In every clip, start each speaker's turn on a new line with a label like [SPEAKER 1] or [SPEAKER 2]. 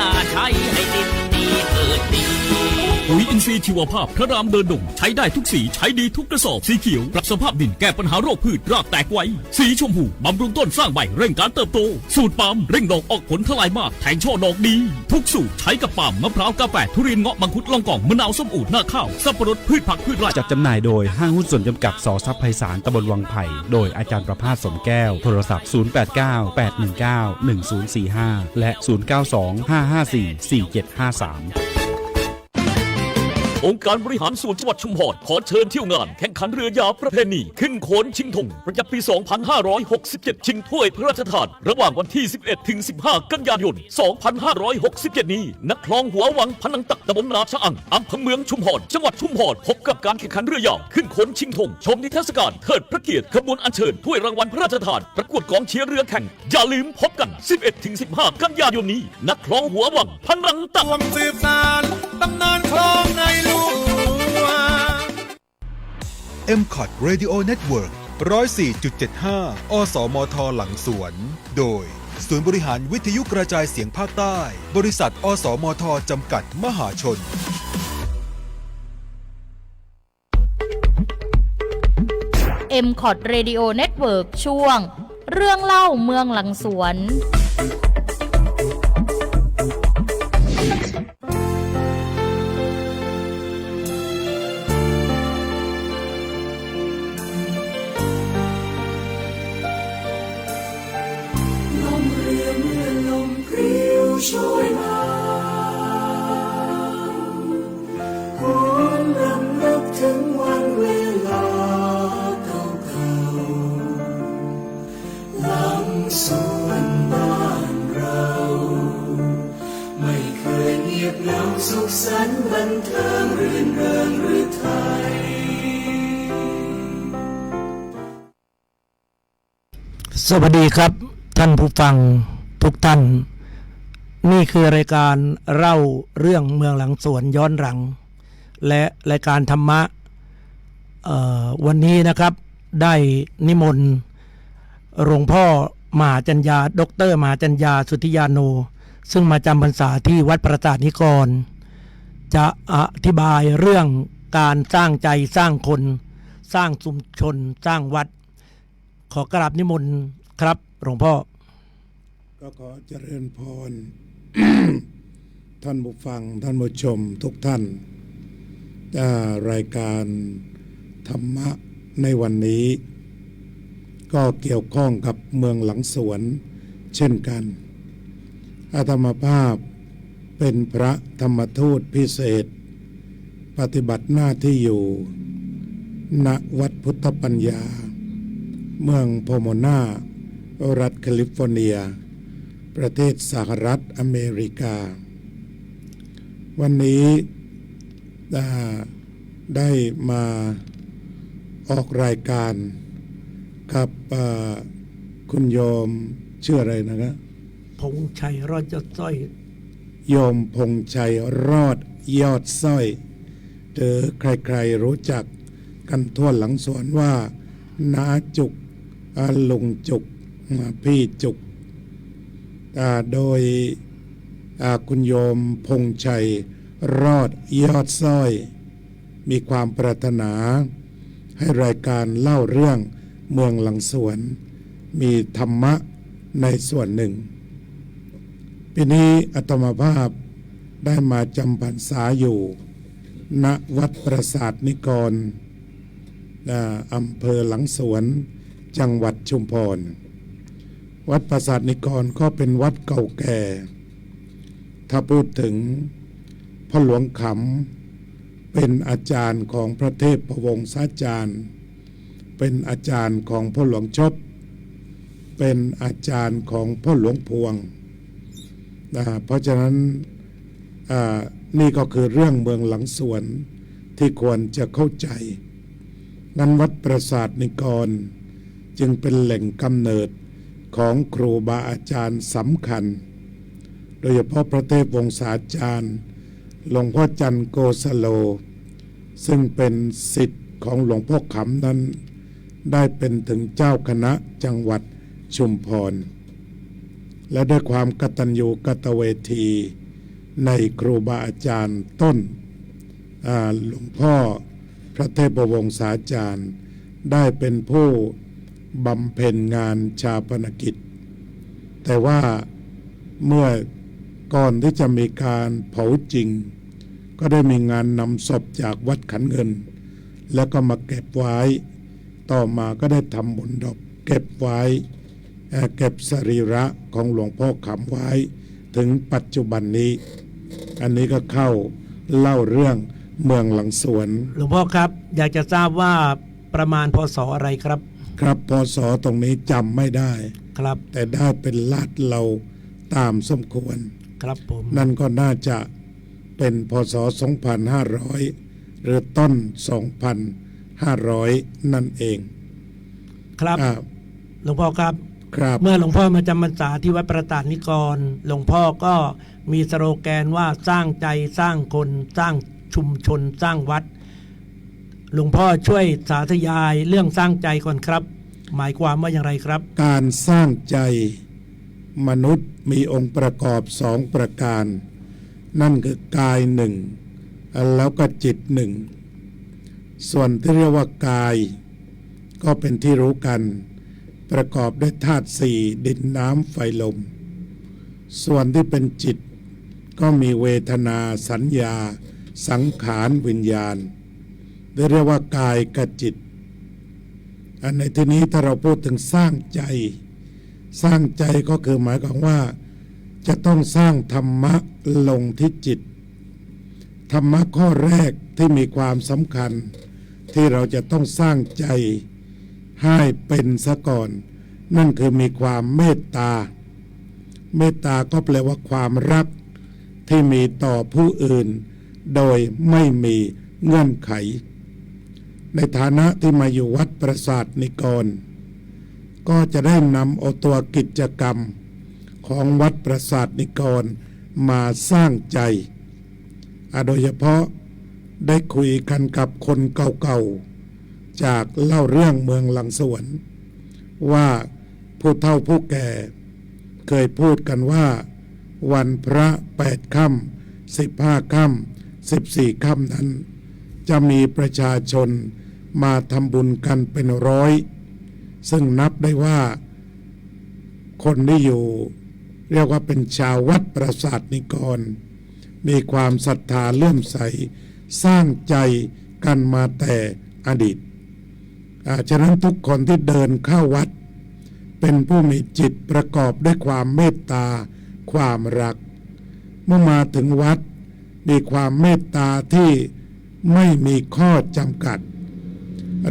[SPEAKER 1] น่าใช้ให้ดินดีเกิดดี
[SPEAKER 2] ปุ๋ยอินทรีย์ชีวภาพพระรามเดินดงใช้ได้ทุกสีใช้ดีทุกกระสอบสีเขียวปรับสภาพดินแก้ปัญหาโรคพืชรากแตกไวสีชมพูบำรุงต้นสร้างใบเร่งการเติบโตสูตรปาล์มเร่งดอกออกผลทลายมากแทงช่อดอกดีทุกสูตรใช้กับปาล์มมะพร้าวกาแฟทุเรียนเงาะมังคุดลองกองมะนาวส้มอูดหน้าข้าวสับปะรดพืชผักพืชไร่
[SPEAKER 3] จัดจำหน่ายโดยห้างหุ้นส่วนจำกัดส.ทรัพย์ไพศาลตำบลวังไผ่โดยอาจารย์ประภาสสมแก้วโทรศัพท์0898191045และ0925544753
[SPEAKER 2] องค์การบริหารส่วนจังหวัดชุมพรขอเชิญเที่ยวงานแข่งขันเรือยาวประเพณีขึ้นโขนชิงธงประจำปี 2567 ชิงถ้วยพระราชทานระหว่างวันที่ 11 ถึง 15 กันยายน 2567 นี้นักคลองหัววังพนังตักตำบลนาชะอังอำเภอเมืองชุมพรจังหวัดชุมพรพบกับการแข่งขันเรือยาวขึ้นโขนชิงธงชมนิทรรศการเทิดพระเกียรติขบวนอัญเชิญถ้วยรางวัลพระราชทานประกวดกองเชียร์เรือแข่งอย่าลืมพบกัน 11 ถึง 15 กันยายนนี้นักคลองหัววังพนังตัก
[SPEAKER 4] สืบสานตำนานคลองในหลวง
[SPEAKER 5] MCOT Radio Network 104.75 อสมทหลังสวนโดยศูนย์บริหารวิทยุกระจายเสียงภาคใต้บริษัทอสมทจำกัดมหาชน
[SPEAKER 6] MCOT Radio Network ช่วงเรื่องเล่าเมืองหลังสวน
[SPEAKER 7] ช่วยมาหวนรำลึกถึงวันเวลาเก่าๆหลังสวนบ้านเราไม่เคยเงียบเหงาสุขสันต์บันเทิงรื่นเริงหรือไทย
[SPEAKER 8] สวัสดีครับท่านผู้ฟังทุกท่านนี่คือรายการเล่าเรื่องเมืองหลังสวนย้อนหลังและรายการธรรมะวันนี้นะครับได้นิมนต์หลวงพ่อมหาจัญญาดร.มหาจัญญาสุทธิยาโนซึ่งมาจำพรรษาที่วัดประสาทนิกรจะอธิบายเรื่องการสร้างใจสร้างคนสร้างชุมชนสร้างวัดขอกราบนิมนต์ครับหลวงพ่อ
[SPEAKER 4] ก็ขอเจริญพร ท่านผู้ฟังท่านผู้ชมทุกท่านรายการธรรมะในวันนี้ก็เกี่ยวข้องกับเมืองหลังสวนเช่นกันอาตมาภาพเป็นพระธรรมทูตพิเศษปฏิบัติหน้าที่อยู่ณวัดพุทธปัญญาเมืองโพโมนารัฐแคลิฟอร์เนียประเทศสหรัฐอเมริกาวันนี้ได้มาออกรายการกับคุณโยมชื่ออะไรนะครับ
[SPEAKER 8] พงษ์ชัยรอดยอดสร้อย
[SPEAKER 4] โยมพงษ์ชัยรอดยอดสร้อยเธอใครๆรู้จักกันทั่วหลังสวนว่าน้าจุกลุงจุกพี่จุกโดยคุณโยมพงษ์ชัยรอดยอดสร้อยมีความปรารถนาให้รายการเล่าเรื่องเมืองหลังสวนมีธรรมะในส่วนหนึ่งปีนี้อาตมาภาพได้มาจำพรรษาอยู่ณวัดปราสาทนิกรอำเภอหลังสวนจังหวัดชุมพรวัดปราสาทนิกรก็เป็นวัดเก่าแก่ถ้าพูดถึงพ่อหลวงขำเป็นอาจารย์ของพระเทพพวงศาจารย์เป็นอาจารย์ของพ่อหลวงชบเป็นอาจารย์ของพ่อหลวงพวงเพราะฉะนั้นนี่ก็คือเรื่องเมืองหลังสวนที่ควรจะเข้าใจงั้นวัดปราสาทนิกรจึงเป็นแหล่งกำเนิดของครูบาอาจารย์สำคัญโดยเฉพาะพระเทพวงศาจารย์หลวงพ่อจันทร์โกสโลซึ่งเป็นศิษย์ของหลวงพ่อขำนั้นได้เป็นถึงเจ้าคณะจังหวัดชุมพร และด้วยความกตัญญูกตเวทีในครูบาอาจารย์ต้นหลวงพ่อพระเทพวงศาจารย์ได้เป็นผู้บำเพ็ญงานชาปนกิจแต่ว่าเมื่อก่อนที่จะมีการเผาจริงก็ได้มีงานนำศพจากวัดขันเงินแล้วก็มาเก็บไว้ต่อมาก็ได้ทำบุญดอกเก็บไว้เก็บสรีระของหลวงพ่อขำไว้ถึงปัจจุบันนี้อันนี้ก็เข้าเล่าเรื่องเมืองหลังสวน
[SPEAKER 8] หลวงพ่อครับอยากจะทราบว่าประมาณพศอะไรครับ
[SPEAKER 4] ครับพศตรงนี้จำไม่ได้
[SPEAKER 8] ครับ
[SPEAKER 4] แต่ได้เป็นลาดเราตามสมควร
[SPEAKER 8] ครับผม
[SPEAKER 4] นั่นก็น่าจะเป็นพศ 2500 หรือต้น 2,500 นั่นเอง
[SPEAKER 8] ครับหลวงพ่อครับ
[SPEAKER 4] ครับ
[SPEAKER 8] เมื่อหลวงพ่อมาจำพรรษาที่วัดประตานิกรหลวงพ่อก็มีสโลแกนว่าสร้างใจสร้างคนสร้างชุมชนสร้างวัดหลวงพ่อช่วยสาธยายเรื่องสร้างใจก่อนครับหมายความว่าอย่างไรครับ
[SPEAKER 4] การสร้างใจมนุษย์มีองค์ประกอบ2ประการนั่นคือกายหนึ่งแล้วก็จิตหนึ่งส่วนที่เรียกว่ากายก็เป็นที่รู้กันประกอบด้วยธาตุสี่ดินน้ำไฟลมส่วนที่เป็นจิตก็มีเวทนาสัญญาสังขารวิญญาณเรียกว่ากายกับจิตอันในที่นี้ถ้าเราพูดถึงสร้างใจสร้างใจก็คือหมายความว่าจะต้องสร้างธรรมะลงที่จิตธรรมะข้อแรกที่มีความสำคัญที่เราจะต้องสร้างใจให้เป็นซะก่อนนั่นคือมีความเมตตาเมตตาก็แปลว่าความรักที่มีต่อผู้อื่นโดยไม่มีเงื่อนไขในฐานะที่มาอยู่วัดประสาทนิกรก็จะได้นำเอาตัวกิจกรรมของวัดประสาทนิกรมาสร้างใจโดยเฉพาะได้คุยกันกับคนเก่าๆจากเล่าเรื่องเมืองหลังสวนว่าผู้เฒ่าผู้แก่เคยพูดกันว่าวันพระ8 ค่ำ15 ค่ำ14 ค่ำนั้นจะมีประชาชนมาทำบุญกันเป็นร้อยซึ่งนับได้ว่าคนที่อยู่เรียกว่าเป็นชาววัดประสาทนิกรมีความศรัทธาเลื่อมใสสร้างใจกันมาแต่อดีตฉะนั้นทุกคนที่เดินเข้าวัดเป็นผู้มีจิตประกอบด้วยความเมตตาความรักเมื่อมาถึงวัดมีความเมตตาที่ไม่มีข้อจำกัด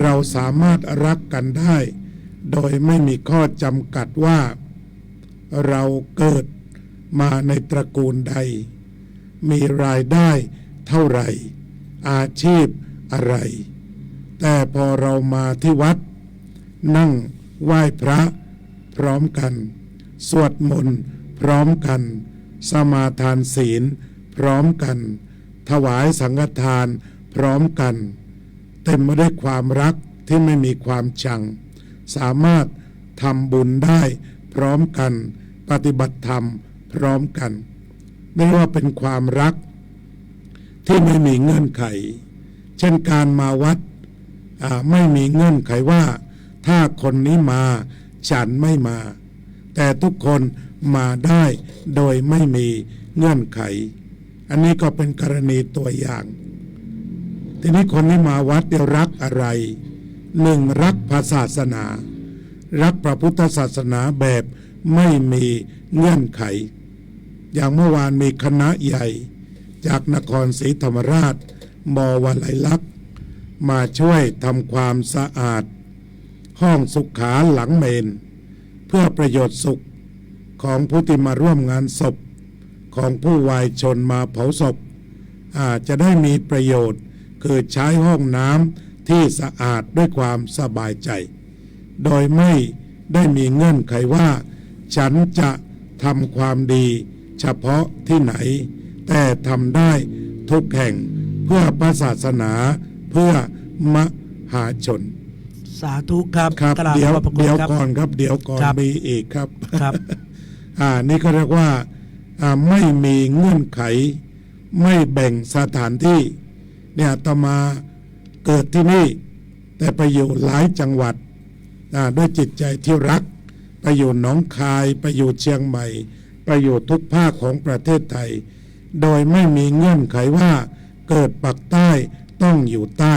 [SPEAKER 4] เราสามารถรักกันได้โดยไม่มีข้อจำกัดว่าเราเกิดมาในตระกูลใดมีรายได้เท่าไหร่อาชีพอะไรแต่พอเรามาที่วัดนั่งไหว้พระพร้อมกันสวดมนต์พร้อมกันสมาทานศีลพร้อมกันถวายสังฆทานพร้อมกันเต็มไปด้วยความรักที่ไม่มีความชังสามารถทำบุญได้พร้อมกันปฏิบัติธรรมพร้อมกันไม่ว่าเป็นความรักที่ไม่มีเงื่อนไขเช่นการมาวัดไม่มีเงื่อนไขว่าถ้าคนนี้มาฉันไม่มาแต่ทุกคนมาได้โดยไม่มีเงื่อนไขอันนี้ก็เป็นกรณีตัวอย่างทีนี้คนที่มาวัดจะรักอะไรหนึ่งรักศาสนารักพระพุทธศาสนาแบบไม่มีเงื่อนไขอย่างเมื่อวานมีคณะใหญ่จากนครศรีธรรมราชมวลัยลักษณ์มาช่วยทำความสะอาดห้องสุขาหลังเมนเพื่อประโยชน์สุขของผู้ที่มาร่วมงานศพของผู้วายชนมาเผาศพจะได้มีประโยชน์คือใช้ห้องน้ำที่สะอาดด้วยความสบายใจโดยไม่ได้มีเงื่อนไขว่าฉันจะทำความดีเฉพาะที่ไหนแต่ทำได้ทุกแห่งเพื่อพระศาสนาเพื่อมหาชน
[SPEAKER 8] สาธุครับ
[SPEAKER 4] เดี๋ยวก่อนครับเดี๋ยวก่อนมีอีกครับ นี่ก็เรียกว่าไม่มีเงื่อนไขไม่แบ่งสถานที่เนี่ยอาตมาเกิดที่นี่แต่ไปอยู่หลายจังหวัดด้วยจิตใจที่รักไปอยู่หนองคายไปอยู่เชียงใหม่ไปอยู่ทุกภาคของประเทศไทยโดยไม่มีเงื่อนไขว่าเกิดปักใต้ต้องอยู่ใต้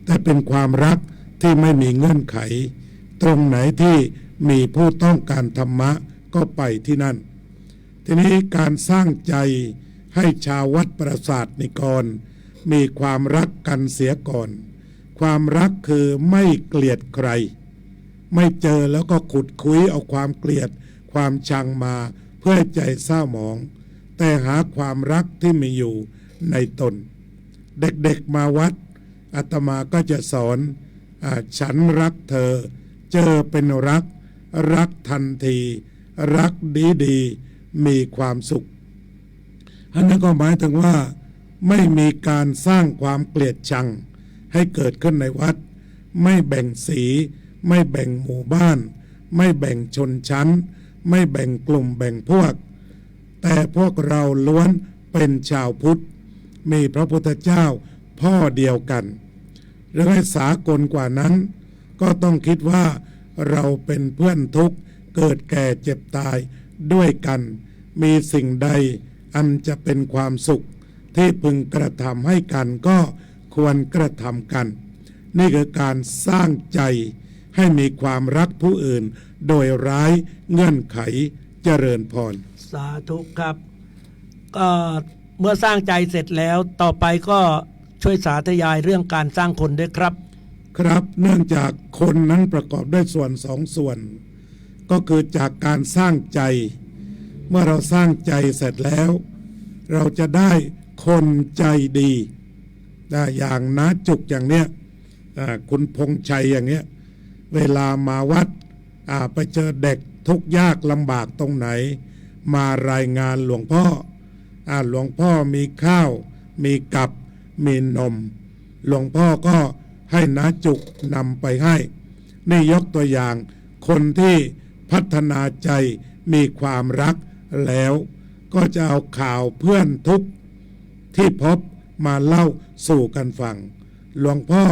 [SPEAKER 4] แต่เป็นความรักที่ไม่มีเงื่อนไขตรงไหนที่มีผู้ต้องการธรรมะก็ไปที่นั่นทีนี้การสร้างใจให้ชาววัดปราสาทนิกรมีความรักกันเสียก่อนความรักคือไม่เกลียดใครไม่เจอแล้วก็ขุดคุยเอาความเกลียดความชังมาเพื่อใจเศร้าหมองแต่หาความรักที่มีอยู่ในตนเด็กๆมาวัดอาตมาก็จะสอนฉันรักเธอเจอเป็นรักทันทีรักดีมีความสุขอันนั้นก็หมายถึงว่าไม่มีการสร้างความเกลียดชังให้เกิดขึ้นในวัดไม่แบ่งสีไม่แบ่งหมู่บ้านไม่แบ่งชนชั้นไม่แบ่งกลุ่มแบ่งพวกแต่พวกเราล้วนเป็นชาวพุทธมีพระพุทธเจ้าพ่อเดียวกันหรือให้สากลกว่านั้นก็ต้องคิดว่าเราเป็นเพื่อนทุกข์เกิดแก่เจ็บตายด้วยกันมีสิ่งใดอันจะเป็นความสุขที่พึงกระทำให้กันก็ควรกระทำกันนี่คือการสร้างใจให้มีความรักผู้อื่นโดยไร้เงื่อนไขเจริญพร
[SPEAKER 8] สาธุครับก็เมื่อสร้างใจเสร็จแล้วต่อไปก็ช่วยสาธยายเรื่องการสร้างคนด้วยครับ
[SPEAKER 4] ครับเนื่องจากคนนั้นประกอบด้วยส่วน2 ส่วนก็คือจากการสร้างใจเมื่อเราสร้างใจเสร็จแล้วเราจะได้คนใจดีอย่างน้าจุกอย่างเนี้ยคุณพงษ์ชัยอย่างเนี้ยเวลามาวัดไปเจอเด็กทุกข์ยากลำบากตรงไหนมารายงานหลวงพ่อหลวงพ่อมีข้าวมีกับมีนมหลวงพ่อก็ให้น้าจุกนำไปให้นี่ยกตัวอย่างคนที่พัฒนาใจมีความรักแล้วก็จะเอาข่าวเพื่อนทุกที่พบมาเล่าสู่กันฟังหลวงพ่อ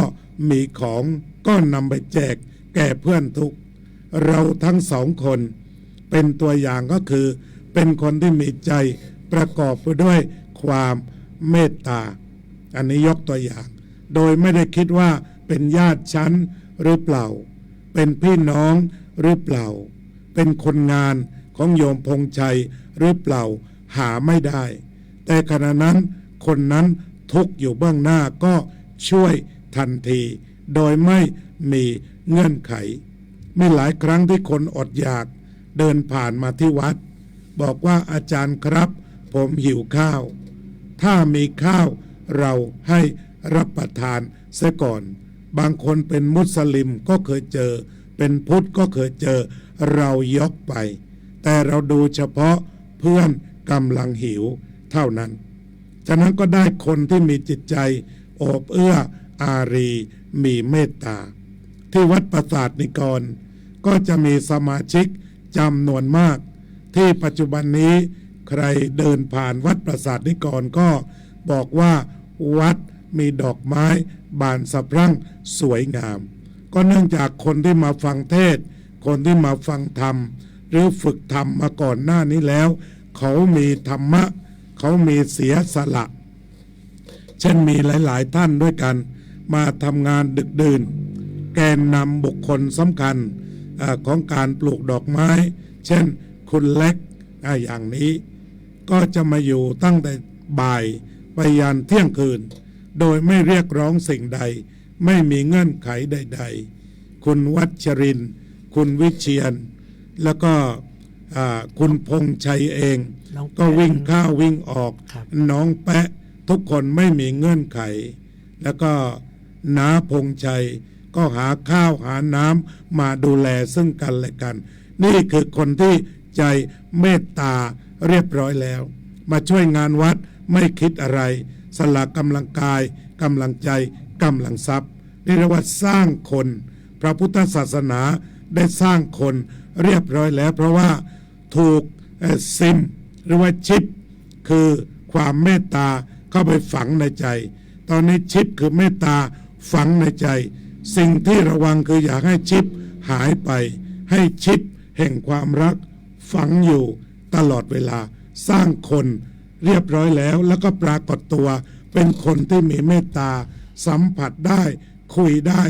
[SPEAKER 4] มีของก็นำไปแจกแก่เพื่อนทุกเราทั้ง2 คนเป็นตัวอย่างก็คือเป็นคนที่มีใจประกอบไปด้วยความเมตตาอันนี้ยกตัวอย่างโดยไม่ได้คิดว่าเป็นญาติชั้นหรือเปล่าเป็นพี่น้องหรือเปล่าเป็นคนงานของโยมพงษ์ชัยหรือเปล่าหาไม่ได้แต่ขณะนั้นคนนั้นทุกข์อยู่เบื้องหน้าก็ช่วยทันทีโดยไม่มีเงื่อนไขมีหลายครั้งที่คนอดอยากเดินผ่านมาที่วัดบอกว่าอาจารย์ครับผมหิวข้าวถ้ามีข้าวเราให้รับประทานเสียก่อนบางคนเป็นมุสลิมก็เคยเจอเป็นพุทธก็เคยเจอเรายกไปแต่เราดูเฉพาะเพื่อนกำลังหิวเท่านั้นฉะนั้นก็ได้คนที่มีจิตใจโอบเอื้ออารีมีเมตตาที่วัดปราสาทนิกรก็จะมีสมาชิกจำนวนมากที่ปัจจุบันนี้ใครเดินผ่านวัดปราสาทนิกรก็บอกว่าวัดมีดอกไม้บานสะพรั่งสวยงามก็เนื่องจากคนที่มาฟังเทศน์คนที่มาฟังธรรมหรือฝึกธรรมมาก่อนหน้านี้แล้วเขามีธรรมะเขามีเสียสละเช่นมีหลายๆท่านด้วยกันมาทำงานดึกดื่นแกนนำบุคคลสำคัญของการปลูกดอกไม้เช่นคุณเล็กอย่างนี้ก็จะมาอยู่ตั้งแต่บ่ายไปยันเที่ยงคืนโดยไม่เรียกร้องสิ่งใดไม่มีเงื่อนไขใดๆคุณวัชรินทร์คุณวิเชียรแล้วก็คุณพงษ์ชัยเองก็วิ่งเข้าวิ่งออกน้องแปะทุกคนไม่มีเงื่อนไขแล้วก็น้าพงษ์ชัยก็หาข้าวหาน้ำมาดูแลซึ่งกันและกันนี่คือคนที่ใจเมตตาเรียบร้อยแล้วมาช่วยงานวัดไม่คิดอะไรสละกำลังกายกำลังใจกำลังทรัพย์นี่เรียกว่าสร้างคนพระพุทธศาสนาได้สร้างคนเรียบร้อยแล้วเพราะว่าถูก ซิมหรือว่าชิปคือความเมตตาเข้าไปฝังในใจตอนนี้ชิปคือเมตตาฝังในใจสิ่งที่ระวังคืออยากให้ชิปหายไปให้ชิปแห่งความรักฝังอยู่ตลอดเวลาสร้างคนเรียบร้อยแล้วก็ปรากฏตัวเป็นคนที่มีเมตตาสัมผัสได้คุยได้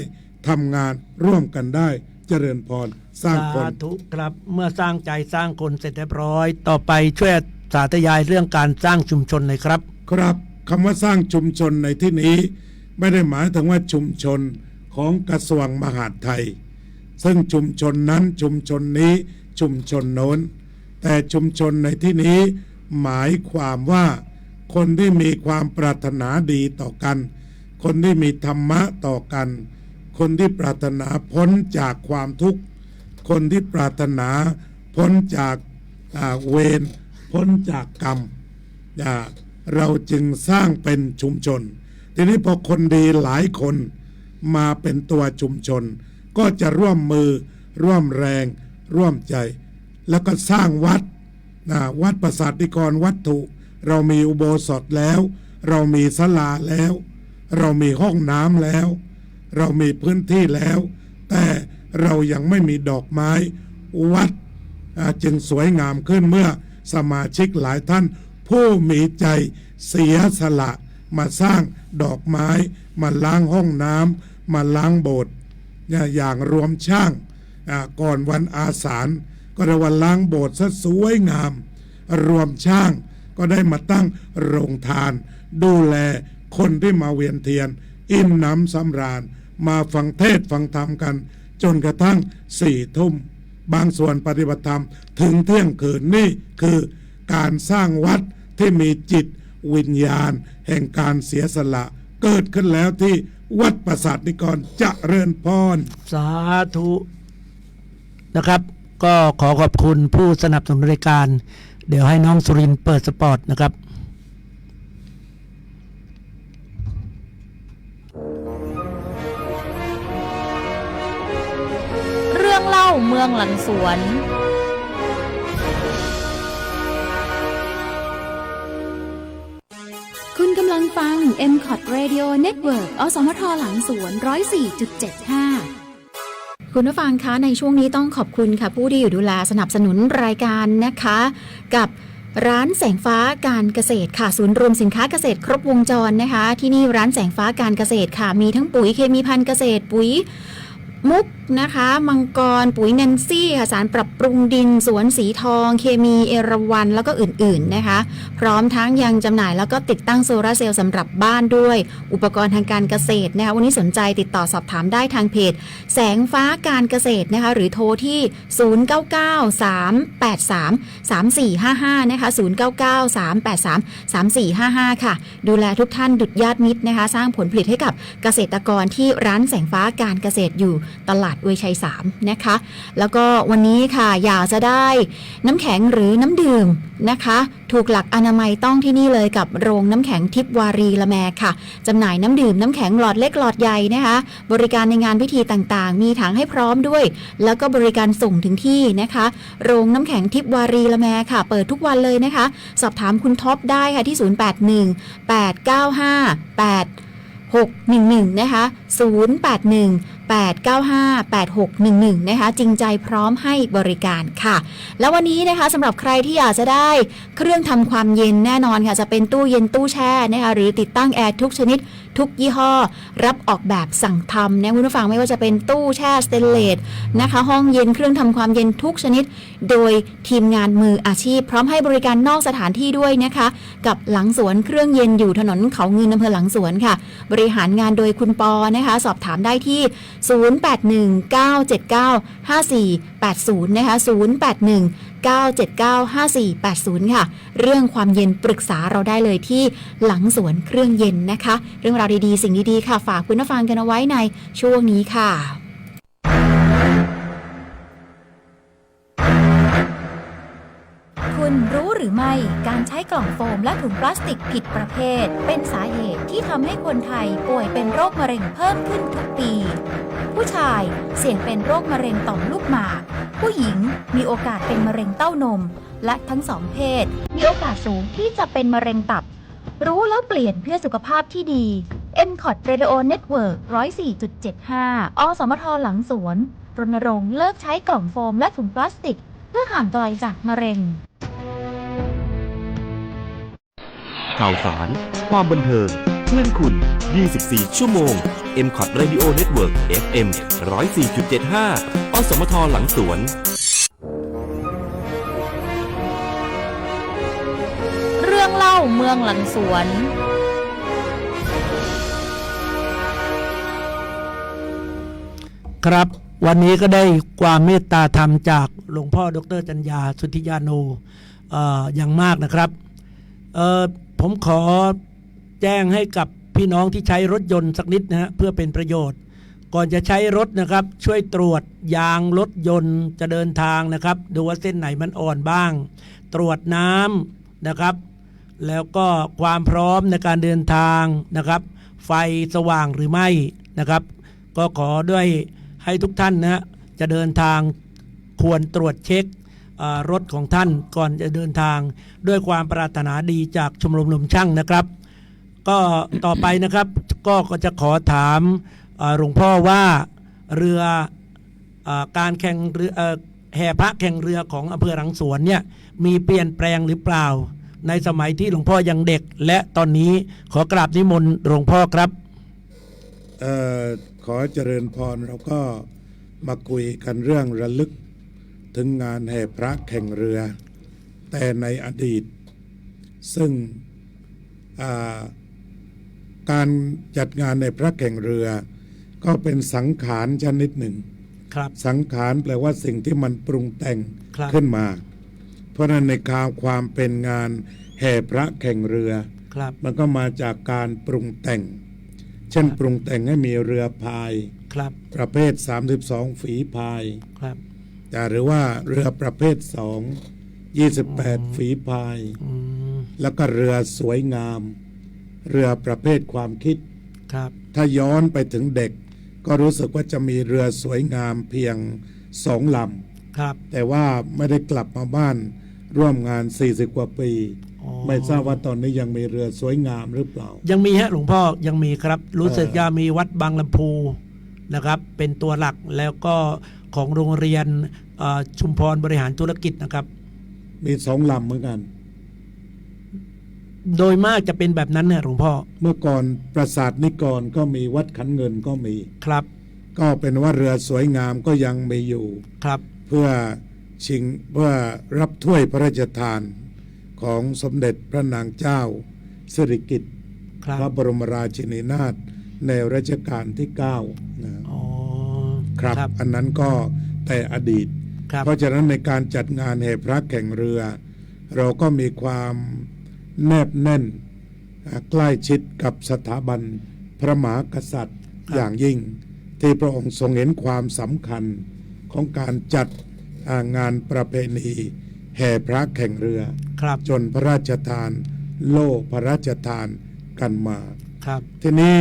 [SPEAKER 4] ทำงานร่วมกันได้เจริญพรสร้างคน
[SPEAKER 8] สาธุครับเมื่อสร้างใจสร้างคนเสร็จเรียบร้อยต่อไปช่วยสาธยายเรื่องการสร้างชุมชนเลยครับ
[SPEAKER 4] ครับคำว่าสร้างชุมชนในที่นี้ไม่ได้หมายถึงว่าชุมชนของกระทรวงมหาดไทยซึ่งชุมชนนั้นชุมชนนี้ชุมชนโน้นแต่ชุมชนในที่นี้หมายความว่าคนที่มีความปรารถนาดีต่อกันคนที่มีธรรมะต่อกันคนที่ปรารถนาพ้นจากความทุกข์คนที่ปรารถนาพ้นจากเวรพ้นจากกรรมเราจึงสร้างเป็นชุมชนทีนี้พอคนดีหลายคนมาเป็นตัวชุมชนก็จะร่วมมือร่วมแรงร่วมใจแล้วก็สร้างวัดวัดประสาทนิกรวัตถุเรามีอุโบสถแล้วเรามีศาลาแล้วเรามีห้องน้ำแล้วเรามีพื้นที่แล้วแต่เรายังไม่มีดอกไม้วัดจึงสวยงามขึ้นเมื่อสมาชิกหลายท่านผู้มีใจเสียสละมาสร้างดอกไม้มาล้างห้องน้ำมาล้างโบสถ์อย่างรวมช่างก่อนวันอาสาฬก็ได้วันล้างโบสถ์ซะสวยงามรวมช่างก็ได้มาตั้งโรงทานดูแลคนที่มาเวียนเทียนอิ่มน้ำสำราญมาฟังเทศฟังธรรมกันจนกระทั่ง4 ทุ่มบางส่วนปฏิบัติธรรมถึงเที่ยงคืนนี่คือการสร้างวัดที่มีจิตวิญญาณแห่งการเสียสละเกิดขึ้นแล้วที่วัดประสาทนิกรเจริญพร
[SPEAKER 8] สาธุนะครับก็ขอขอบคุณผู้สนับสนุนรายการเดี๋ยวให้น้องสุรินทร์เปิดสปอตนะครับ
[SPEAKER 6] เรื่องเล่าเมืองหลังสวน
[SPEAKER 9] คุณกำลังฟัง MCOT Radio Network อสมทหลังสวน 104.75 คุณผู้ฟังคะในช่วงนี้ต้องขอบคุณค่ะผู้ที่อยู่ดูแลสนับสนุนรายการนะคะกับร้านแสงฟ้าการเกษตรค่ะศูนย์รวมสินค้าเกษตรครบวงจรนะคะที่นี่ร้านแสงฟ้าการเกษตรค่ะมีทั้งปุ๋ยเคมีภัณฑ์เกษตรปุ๋ยมุกนะคะมังกรปุ๋ยแนนซี่ค่ะสารปรับปรุงดินสวนสีทองเคมีเอราวัณแล้วก็อื่นๆนะคะพร้อมทั้งยังจำหน่ายแล้วก็ติดตั้งโซลาร์เซลล์สำหรับบ้านด้วยอุปกรณ์ทางการเกษตรนะคะวันนี้สนใจติดต่อสอบถามได้ทางเพจแสงฟ้าการเกษตรนะคะหรือโทรที่0993833455นะคะ0993833455ค่ะดูแลทุกท่านดุจญาติมิตรนะคะสร้างผลผลิตให้กับเกษตรกรที่ร้านแสงฟ้าการเกษตรอยู่ตลาดอวยชัย3นะคะแล้วก็วันนี้ค่ะอยากจะได้น้ำแข็งหรือน้ำดื่มนะคะถูกหลักอนามัยต้องที่นี่เลยกับโรงน้ำแข็งทิพวารีละแมค่ะจำหน่ายน้ำดื่มน้ำแข็งหลอดเล็กหลอดใหญ่นะคะบริการในงานพิธีต่างๆมีถังให้พร้อมด้วยแล้วก็บริการส่งถึงที่นะคะโรงน้ำแข็งทิพวารีละแมค่ะเปิดทุกวันเลยนะคะสอบถามคุณท็อปได้ค่ะที่0818958611นะคะ0818958611นะคะจริงใจพร้อมให้บริการค่ะแล้ววันนี้นะคะสำหรับใครที่อยากจะได้เครื่องทำความเย็นแน่นอนค่ะจะเป็นตู้เย็นตู้แช่นะคะหรือติดตั้งแอร์ทุกชนิดทุกยี่ห้อรับออกแบบสั่งทำนะคุณผู้ฟังไม่ว่าจะเป็นตู้แช่สเตนเลสนะคะห้องเย็นเครื่องทำความเย็นทุกชนิดโดยทีมงานมืออาชีพพร้อมให้บริการนอกสถานที่ด้วยนะคะกับหลังสวนเครื่องเย็นอยู่ถนนเขาเงินอำเภอหลังสวนค่ะบริหารงานโดยคุณปอนะคะสอบถามได้ที่0819795480นะคะ0819795480ค่ะเรื่องความเย็นปรึกษาเราได้เลยที่หลังสวนเครื่องเย็นนะคะเรื่องราวดีๆสิ่งดีๆค่ะฝากคุณผู้ฟังกันเอาไว้ในช่วงนี้ค่ะคุณรู้หรือไม่
[SPEAKER 10] ไม่การใช้กล่องโฟมและถุงพลาสติกผิดประเภทเป็นสาเหตุที่ทำให้คนไทยป่วยเป็นโรคมะเร็งเพิ่มขึ้นทุกปีผู้ชายเสี่ยงเป็นโรคมะเร็งต่อมลูกหมากผู้หญิงมีโอกาสเป็นมะเร็งเต้านมและทั้งสองเพศมีโอกาสสูงที่จะเป็นมะเร็งตับรู้แล้วเปลี่ยนเพื่อสุขภาพที่ดี MCOT Radio Network 104.75 อสมทหลังสวนรณรงค์เลิกใช้กล่องโฟมและถุงพลาสติกเพื่อห่างไกลจากมะเร็ง
[SPEAKER 11] ข่าวสารความบันเทิงเพื่อนคุณ 24 ชั่วโมง MCOT Radio Network FM 104.75 อสมทหลังสวน
[SPEAKER 6] เรื่องเล่าเมืองหลังสวน
[SPEAKER 8] ครับวันนี้ก็ได้ความเมตตาธรรมจากหลวงพ่อดร.จัญญาสุทธิยาโนอย่างมากนะครับผมขอแจ้งให้กับพี่น้องที่ใช้รถยนต์สักนิดนะฮะเพื่อเป็นประโยชน์ก่อนจะใช้รถนะครับช่วยตรวจยางรถยนต์จะเดินทางนะครับดูว่าเส้นไหนมันอ่อนบ้างตรวจน้ำนะครับแล้วก็ความพร้อมในการเดินทางนะครับไฟสว่างหรือไม่นะครับก็ขอด้วยให้ทุกท่านนะจะเดินทางควรตรวจเช็ครถของท่านก่อนจะเดินทางด้วยความปรารถนาดีจากชมรมหนุ่มช่างนะครับก็ต่อไปนะครับก็จะขอถามหลวงพ่อว่าเรือการแข่งเรือแห่พระแข่งเรือของอำเภอหลังสวนเนี่ยมีเปลี่ยนแปลงหรือเปล่าในสมัยที่หลวงพ่อยังเด็กและตอนนี้ขอกราบนิมนต์หลวงพ่อครับ
[SPEAKER 4] ขอเจริญพรเราก็มาคุยกันเรื่องระลึกถึงงานแห่พระแข่งเรือแต่ในอดีตซึ่งการจัดงานในพระแข่งเรือก็เป็นสังขารชนิดหนึ่งสังขารแปลว่าสิ่งที่มันปรุงแต่งขึ้นมาเพราะนั้นในความเป็นงานแห่พระแข่งเรือมันก็มาจากการปรุงแต่งเช่นปรุงแต่งให้มีเรือพายประเภท32ฝีพายหรือว่าเรือประเภท2 28ฝีพายแล้วก็เรือสวยงามเรือประเภทความคิดถ้าย้อนไปถึงเด็กก็รู้สึกว่าจะมีเรือสวยงามเพียง2 ลำแต่ว่าไม่ได้กลับมาบ้านร่วมงาน40 กว่าปีไม่ทราบว่าตอนนี้ยังมีเรือสวยงามหรือเปล่า
[SPEAKER 8] ยังมีฮะหลวงพ่อยังมีครับรู้สึกจะมีวัดบางลำพูนะครับเป็นตัวหลักแล้วก็ของโรงเรียนชุมพรบริหารธุรกิจนะครับ
[SPEAKER 4] มี2 ลำเหมือนกัน
[SPEAKER 8] โดยมากจะเป็นแบบนั้นเนี่ยหลวงพ่อ
[SPEAKER 4] เมื่อก่อนปราสาทนิกรก็มีวัดขันเงินก็มี
[SPEAKER 8] ครับ
[SPEAKER 4] ก็เป็นว่าเรือสวยงามก็ยังมีอยู่
[SPEAKER 8] ครับ
[SPEAKER 4] เพื่อรับถ้วยพระราชทานของสมเด็จพระนางเจ้าสิริกิติ์พระบรมราชินีนาถในรัชกาลที่9นะครับอันนั้นก็แต่อดีตเพราะฉะนั้นในการจัดงานแห่พระแข่งเรือเราก็มีความแนบแน่นใกล้ชิดกับสถาบันพระมหากษัตริย์อย่างยิ่งที่พระองค์ทรงเห็นความสำคัญของการจัดงานประเพณีแห่พระแข่งเรือจนพระราชทานโล่พระราชทานกันมาทีนี้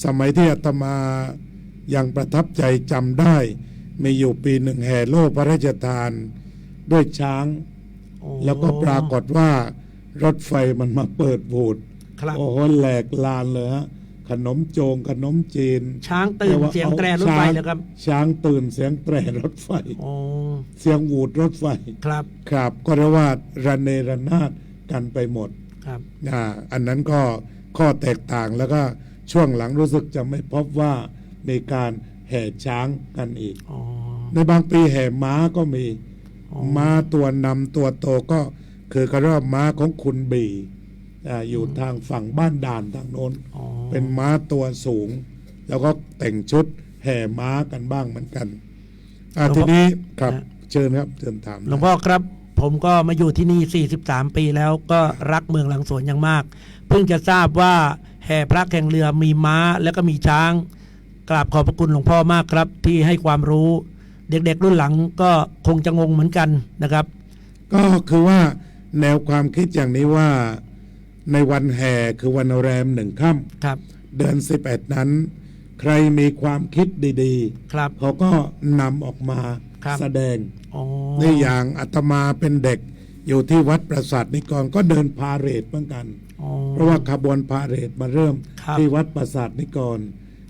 [SPEAKER 4] สมัยที่อาตมายังประทับใจจำได้มีอยู่ปีหนึ่งแห่โล่พระราชทานด้วยช้างแล้วก็ปรากฏว่ารถไฟมันมาเปิดบูดโอ้โหแหลกลานเลยฮะขนมโจงขนมจีน
[SPEAKER 8] ช้างตื่นเสียงแตรรถไฟเลยครับ
[SPEAKER 4] ช้างตื่นเสียงแตรรถไฟเสียงวูดรถไฟครับก็เรียกว่าระเนระนาดกันไปหมดอันนั้นก็ข้อแตกต่างแล้วก็ช่วงหลังรู้สึกจะไม่พบว่ามีการแห่ช้างกันอีกในบางปีแห่ม้าก็มีม้าตัวนำตัวโตก็คือกระรอกม้าของคุณบีอยู่ทางฝั่งบ้านด่านทางโน้นเป็นม้าตัวสูงแล้วก็แต่งชุดแห่ม้ากันบ้างเหมือนกันทีนี้ครับเชิญครับเชิญถาม
[SPEAKER 8] หลวงพ่อครับผมก็มาอยู่ที่นี่43 ปีแล้วก็รักเมืองหลังสวนอย่างมากเพิ่งจะทราบว่าแห่พระแข่งเรือมีม้าแล้วก็มีช้างกราบขอบพระคุณหลวงพ่อมากครับที่ให้ความรู้เด็กๆรุ่นหลังก็คงจะงงเหมือนกันนะครับ
[SPEAKER 4] ก็คือว่า แนวความคิดอย่างนี้ว่าในวันแห่คือวันแรม1 ค่ำเดือน11นั้นใครมีความคิดดีๆเขาก็นำออกมาแสดงในอย่างอาตมาเป็นเด็กอยู่ที่วัดปราสาทนิกรก็เดินพาเหรดเหมือนกันเพราะว่าขบวนพาเหรดมาเริ่มที่วัดปราสาทนิกร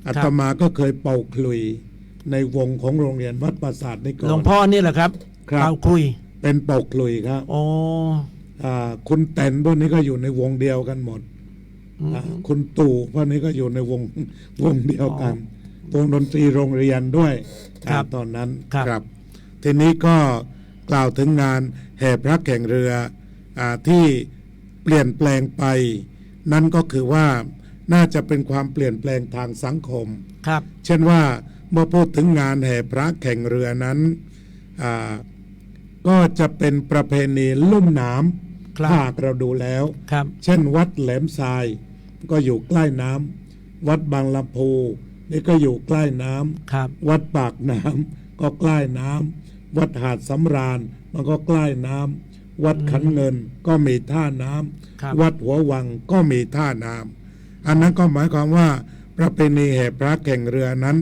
[SPEAKER 4] อาตมาก็เคยเป่าขลุ่ยในวงของโรงเรียนวัดปราสาทนิกร
[SPEAKER 8] หลวงพ่อนี่แหละครับเป่าขลุ่ย
[SPEAKER 4] เป็นเป่าขลุ่ยครับคุณแต่นพวกนี้ก็อยู่ในวงเดียวกันหมดคุณตู่พวกนี้ก็อยู่ในวงเดียวกันวงดนตรีโรงเรียนด้วยตอนนั้นครับทีนี้ก็กล่าวถึงงานแห่พระแข่งเรือที่เปลี่ยนแปลงไปนั่นก็คือว่าน่าจะเป็นความเปลี่ยนแปลงทางสังคมเช่นว่าเมื่อพูดถึงงานแห่พระแข่งเรือนั้นก็จะเป็นประเพณีลุ่มน้ำหากเราดูแล้วเช่นวัดแหลมทรายก็อยู่ใกล้น้ำวัดบางลำพูนี่ก็อยู่ใกล้น้ำวัดปากน้ำก็ใกล้น้ำวัดหาดสำราญมันก็ใกล้น้ำวัดขันเงินก็มีท่าน้ำวัดหัววังก็มีท่าน้ำอันนั้นก็หมายความว่าประเพณีแห่พระแข่งเรือนั้น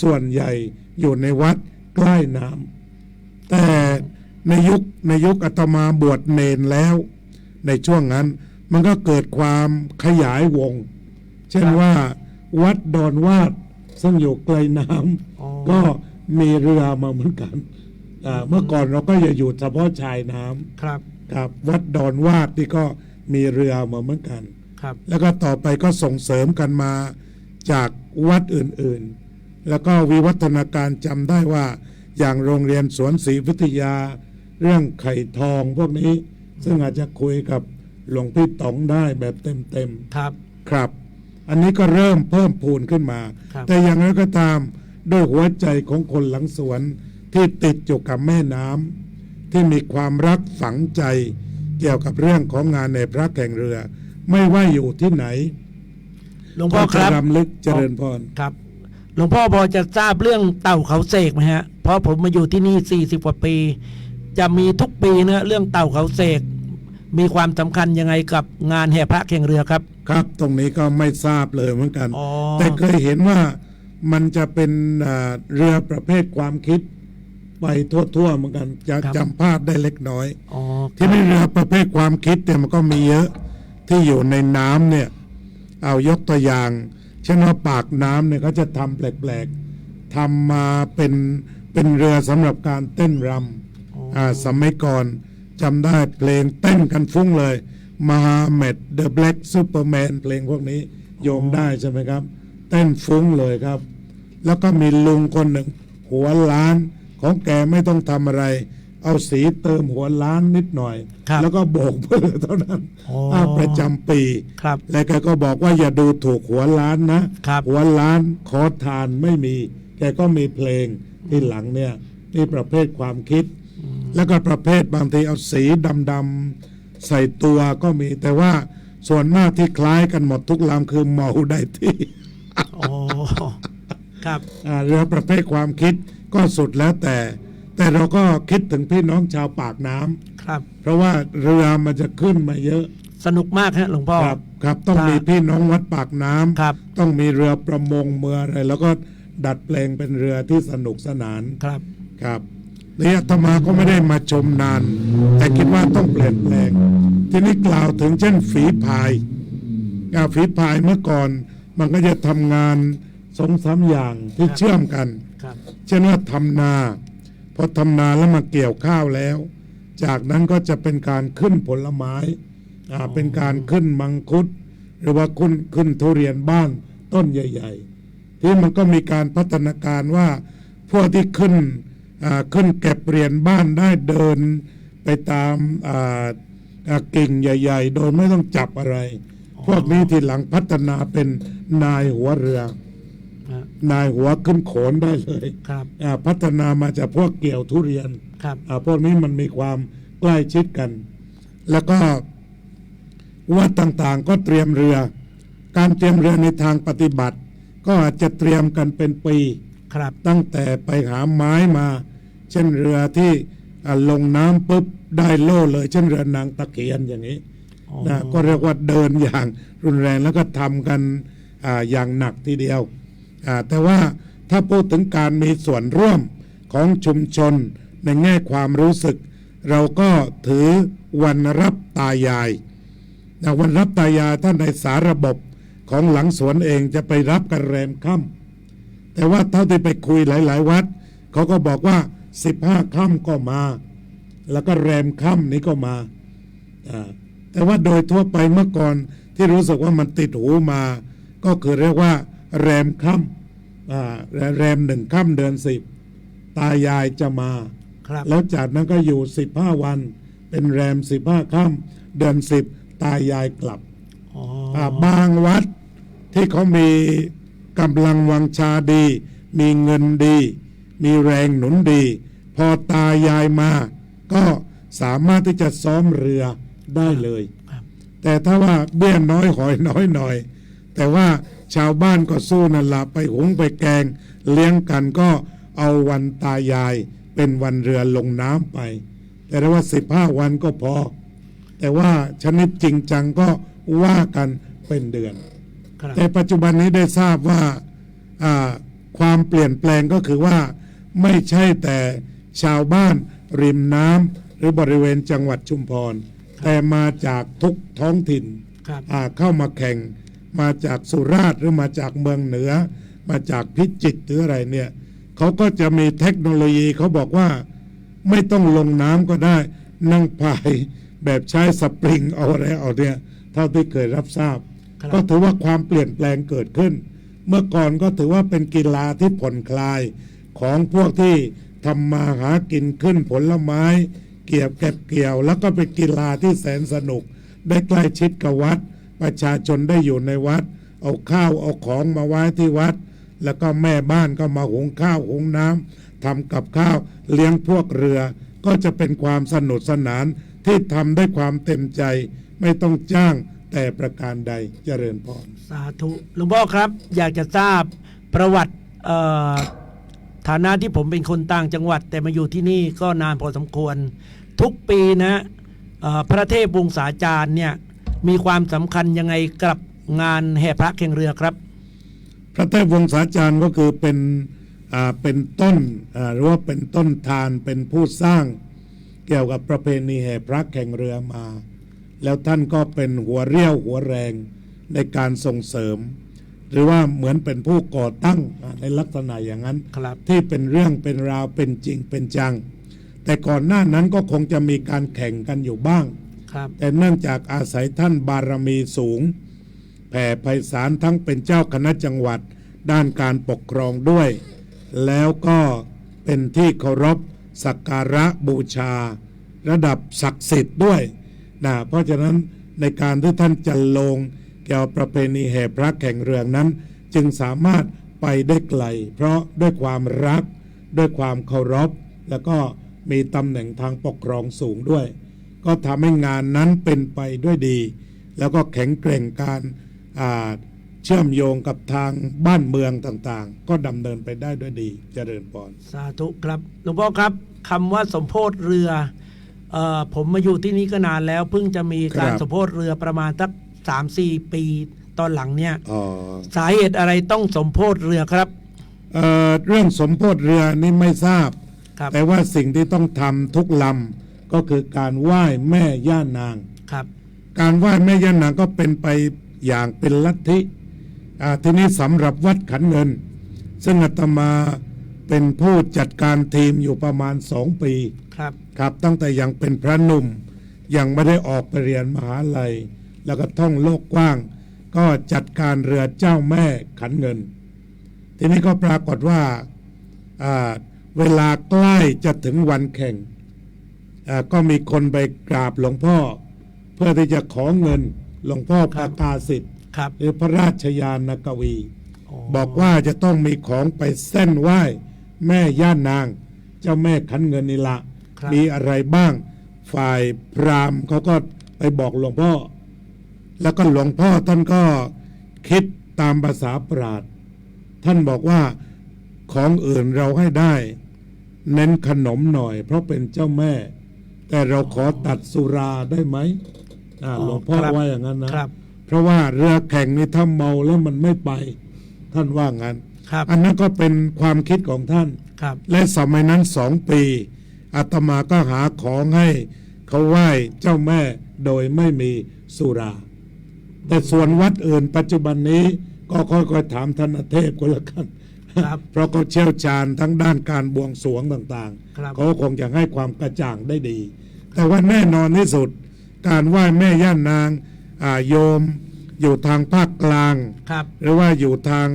[SPEAKER 4] ส่วนใหญ่อยู่ในวัดใกล้น้ำแต่ในยุคอาตมาบวชเนนแล้วในช่วงนั้นมันก็เกิดความขยายวงเช่นว่าวัดดอนวาดซึ่งอยู่ไกลน้ำก็มีเรือมาเหมือนกันเมื่อก่อนเราก็จะอยู่เฉพาะชายน้ำครับวัดดอนวาดที่ก็มีเรือมาเหมือนกันแล้วก็ต่อไปก็ส่งเสริมกันมาจากวัดอื่นๆแล้วก็วิวัฒนาการจำได้ว่าอย่างโรงเรียนสวนศรีวิทยาเรื่องไข่ทองพวกนี้ซึ่งอาจจะคุยกับหลวงพี่ต๋องได้แบบเต็มครับอันนี้ก็เริ่มเพิ่มพูนขึ้นมาแต่อย่างไรก็ตามด้วยหัวใจของคนหลังสวนที่ติดอยู่กับแม่น้ำที่มีความรักฝังใจเกี่ยวกับเรื่องของงานในพระแข่งเรือไม่ว่าอยู่ที่ไหน
[SPEAKER 8] หลวงพ่อครับ
[SPEAKER 4] รำลึกเจริญพร
[SPEAKER 8] ครับหลวงพ่อพอจะทราบเรื่องเต่าเขาเสกไหมฮะเพราะผมมาอยู่ที่นี่40 กว่าปีจะมีทุกปีนะเรื่องเต่าเขาเสกมีความสำคัญยังไงกับงานแห่พระแข่งเรือครับ
[SPEAKER 4] ครับตรงนี้ก็ไม่ทราบเลยเหมือนกันแต่เคยเห็นว่ามันจะเป็นเรือประเภทความคิดไปทั่วเหมือนกันจะจำภาพได้เล็กน้อยที่นี่เรือประเภทความคิดเนี่ยมันก็มีเยอะที่อยู่ในน้ำเนี่ยเอายกตัวอย่างเช่นว่าปากน้ำเนี่ยเขาจะทำแปลกๆทำมาเป็นเรือสำหรับการเต้นรำสมัยก่อนจำได้เพลงเต้นกันฟุ้งเลยมาเมดเดอะแบล็กซูเปอร์แมนเพลงพวกนี้โยมได้ใช่ไหมครับเต้นฟุ้งเลยครับแล้วก็มีลุงคนหนึ่งหัวล้านของแกไม่ต้องทำอะไรเอาสีเติมหัวล้านนิดหน่อยแล้วก็โบกเพื่อเท่านั้นประจำปีแล้วแกก็บอกว่าอย่าดูถูกหัวล้านนะหัวล้านขอทานไม่มีแกก็มีเพลงที่หลังเนี่ยนี่ประเภทความคิดแล้วก็ประเภทบางทีเอาสีดำๆใส่ตัวก็มีแต่ว่าส่วนมากที่คล้ายกันหมดทุกลำคือเมาได้ที่
[SPEAKER 8] ครับ
[SPEAKER 4] เรือประเภทความคิดก็สุดแล้วแต่เราก็คิดถึงพี่น้องชาวปากน้ำ
[SPEAKER 8] ครับ
[SPEAKER 4] เพราะว่าเรือมันจะขึ้นมาเยอะ
[SPEAKER 8] สนุกมากฮะหลวงพ่อ
[SPEAKER 4] ครับต้องมีพี่น้องวัดปากน้ำต้องมีเรือประมงเมื่ออะไรแล้วก็ดัดแปลงเป็นเรือที่สนุกสนานครับนี่อาตมาก็ไม่ได้มาชมนานแต่คิดว่าต้องเปลี่ยนแปลงทีนี้กล่าวถึงเช่นฝีพายฝีพายเมื่อก่อนมันก็จะทำงาน2-3 อย่างที่เชื่อมกันเช่นว่าทำนาพอทำนาแล้วมาเกี่ยวข้าวแล้วจากนั้นก็จะเป็นการขึ้นผลไม้เป็นการขึ้นมังคุดหรือว่าขึ้นทุเรียนบ้านต้นใหญ่ๆที่มันก็มีการพัฒนาการว่าพวกที่ขึ้นเก็บเหรียญบ้านได้เดินไปตามกิ่งใหญ่ๆโดยไม่ต้องจับอะไรพวกนี้ทีหลังพัฒนาเป็นนายหัวเรือนายหัวขึ้นโขนได้เลยพัฒนามาจากพวกเกี่ยวทุเรียนพวกนี้มันมีความใกล้ชิดกันแล้วก็วัดต่างๆก็เตรียมเรือการเตรียมเรือในทางปฏิบัติก็อาจจะเตรียมกันเป็นปีตั้งแต่ไปหาไม้มาเช่นเรือที่ ลงน้ำปุ๊บได้โล่เลยเช่นเรือนางตะเคียนอย่างนี้นะก็เรียกว่าเดินอย่างรุนแรงแล้วก็ทำกันอย่างหนักทีเดียวแต่ว่าถ้าพูดถึงการมีส่วนร่วมของชุมชนในแง่ความรู้สึกเราก็ถือวันรับตายายวันรับตายายท่านในสาระบบของหลังสวนเองจะไปรับกันแรมค่ำแต่ว่าเท่าที่ไปคุยหลายๆวัดเขาก็บอกว่า15ค่ำก็มาแล้วก็แรมค่ำนี้ก็มาแต่ว่าโดยทั่วไปเมื่อก่อนที่รู้สึกว่ามันติดหูมาก็คือเรียกว่าแรมค่ำแรม1ค่ำเดือน10ตายายจะมาแล้วจากนั้นก็อยู่15วันเป็นแรม15ค่ำเดือน10ตายายกลับบางวัดที่เขามีกำลังวังชาดีมีเงินดีมีแรงหนุนดีพอตายายมาก็สามารถที่จะซ้อมเรือได้เลยแต่ถ้าว่าเบี้ยน้อยหอยน้อยหน่อยแต่ว่าชาวบ้านก็สู้นั่นละไปหุงไปแกงเลี้ยงกันก็เอาวันตายายเป็นวันเรือลงน้ำไปแต่ว่า15วันก็พอแต่ว่าชนิดจริงจังก็ว่ากันเป็นเดือนแต่ปัจจุบันนี้ได้ทราบว่าความเปลี่ยนแปลงก็คือว่าไม่ใช่แต่ชาวบ้านริมน้ำหรือบริเวณจังหวัดชุมพรแต่มาจากทุกท้องถิ่นเข้ามาแข่งมาจากสุราษฎร์หรือมาจากเมืองเหนือมาจากพิจิตรหรืออะไรเนี่ยเขาก็จะมีเทคโนโลยีเขาบอกว่าไม่ต้องลงน้ำก็ได้นั่งพายแบบใช้สปริงเอาอะไรเอาเนี่ยเท่าที่เคยรับทราบก็ถือว่าความเปลี่ยนแปลงเกิดขึ้นเมื่อก่อนก็ถือว่าเป็นกีฬาที่ผ่อนคลายของพวกที่ทำมาหากินขึ้นผลไม้เก็บเกี่ยวแล้วก็เป็นกีฬาที่แสนสนุกได้ใกล้ชิดกับวัดประชาชนได้อยู่ในวัดเอาข้าวเอาของมาไว้ที่วัดแล้วก็แม่บ้านก็มาหุงข้าวหุงน้ำทำกับข้าวเลี้ยงพวกเรือก็จะเป็นความสนุกสนานที่ทำด้วยความเต็มใจไม่ต้องจ้างแต่ประการใดเจริญพร
[SPEAKER 8] สาธุหลวงพ่อครับอยากจะทราบประวัติฐานะที่ผมเป็นคนต่างจังหวัดแต่มาอยู่ที่นี่ก็นานพอสมควรทุกปีนะพระเทพวงศาจารย์เนี่ยมีความสำคัญยังไงกับงานแห่พระแข่งเรือครับ
[SPEAKER 4] พระเทพวงศาจารย์ก็คือเป็นต้นหรือว่าเป็นต้นทานเป็นผู้สร้างเกี่ยวกับประเพณีแห่พระแข่งเรือมาแล้วท่านก็เป็นหัวเรี่ยวหัวแรงในการส่งเสริมหรือว่าเหมือนเป็นผู้ก่อตั้งในลักษณะอย่างนั้นที่เป็นเรื่องเป็นราวเป็นจริงเป็นจังแต่ก่อนหน้านั้นก็คงจะมีการแข่งกันอยู่บ้างแต่เนื่องจากอาศัยท่านบารมีสูงแผ่ไพศาลทั้งเป็นเจ้าคณะจังหวัดด้านการปกครองด้วยแล้วก็เป็นที่เคารพสักการะบูชาระดับศักดิ์สิทธิ์ด้วยนะเพราะฉะนั้นในการที่ท่านจัดลงเกี่ยวกับประเพณีแห่พระแข่งเรือนั้นจึงสามารถไปได้ไกลเพราะด้วยความรักด้วยความเคารพแล้วก็มีตำแหน่งทางปกครองสูงด้วยก็ทำให้งานนั้นเป็นไปด้วยดีแล้วก็แข็งแกร่งการเชื่อมโยงกับทางบ้านเมืองต่างๆก็ดำเนินไปได้ด้วยดีเจริญพร
[SPEAKER 8] สาธุครับหลวงพ่อครับคำว่าสมโภชเรือผมมาอยู่ที่นี่ก็นานแล้วเพิ่งจะมีการสมโภชเรือประมาณสัก 3-4 ปีตอนหลังเนี่ยสาเหตุอะไรต้องสมโภชเรือครับ
[SPEAKER 4] เรื่องสมโภชเรือนี่ไม่ทราบแต่ว่าสิ่งที่ต้องทำทุกลำก็คือการไหว้แม่ย่านางการไหว้แม่ย่านางก็เป็นไปอย่างเป็นลัทธิทีนี้สำหรับวัดขันเงินซึ่งอาตมาเป็นผู้จัดการทีมอยู่ประมาณ2 ปีครับตั้งแต่ยังเป็นพระหนุ่มยังไม่ได้ออกไปเรียนมหาลัยแล้วก็ท่องโลกกว้างก็จัดการเรือเจ้าแม่ขันเงินทีนี้ก็ปรากฏว่าเวลาใกล้จะถึงวันแข่งก็มีคนไปกราบหลวงพ่อเพื่อที่จะขอเงินหลวงพ่อประกาศิษฐ์หรือพระราชยานกวีบอกว่าจะต้องมีของไปเส้นไหว้แม่ย่านางเจ้าแม่ขันเงินนี่ละมีอะไรบ้างฝ่ายพราหมณ์เขาก็ไปบอกหลวงพ่อแล้วก็หลวงพ่อท่านก็คิดตามภาษาปราชญ์ท่านบอกว่าของอื่นเราให้ได้ เน้นขนมหน่อยเพราะเป็นเจ้าแม่ แต่เราขอตัดสุราได้ไหมหลวงพ่อว่าอย่างนั้นนะเพราะว่าเรือแข่งนี่ถ้าเมาแล้วมันไม่ไปท่านว่างั้นอันนั้นก็เป็นความคิดของท่านและสมัยนั้น2 ปีอาตมาก็หาของให้เขาไหว้เจ้าแม่โดยไม่มีสุราแต่ส่วนวัดอื่นปัจจุบันนี้ก็ค่อยๆถามท่านเทพก็แล้วกันเพราะเขาเชี่ยวชาญทั้งด้านการบวงสรวงต่างๆเขาคงจะให้ความกระจ่างได้ดีแต่ว่าแน่นอนที่สุดการไหว้แม่ย่านางโยมอยู่ทางภาคกลางหรือว่าอยู่ทาง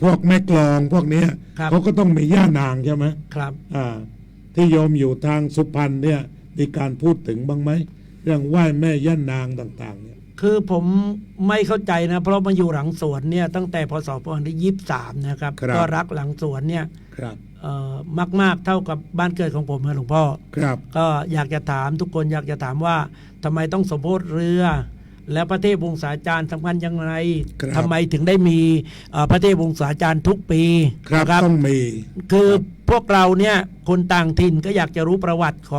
[SPEAKER 4] พวกแม่กลองพวกนี้เขาก็ต้องมีย่านางใช่ไหมที่โยมอยู่ทางสุพรรณเนี่ยมีการพูดถึงบ้างไหมเรื่องไหว้แม่ย่านางต่างๆเนี่ย
[SPEAKER 8] คือผมไม่เข้าใจนะเพราะมาอยู่หลังสวนเนี่ยตั้งแต่พศ23นะครับก็รักหลังสวนเนี่ยมากๆเท่ากับบ้านเกิดของผมนะหลวงพ่อก็อยากจะถามทุกคนอยากจะถามว่าทำไมต้องสมโภชเรือแล้วพระเทพวงศาจารย์สำคัญยังไงทำไมถึงได้มีพระเทพวงศาจารย์ทุกปี
[SPEAKER 4] ครับต้องมี
[SPEAKER 8] คือพวกเราเนี่ยคนต่างถิ่นก็อยากจะรู้ประวัติข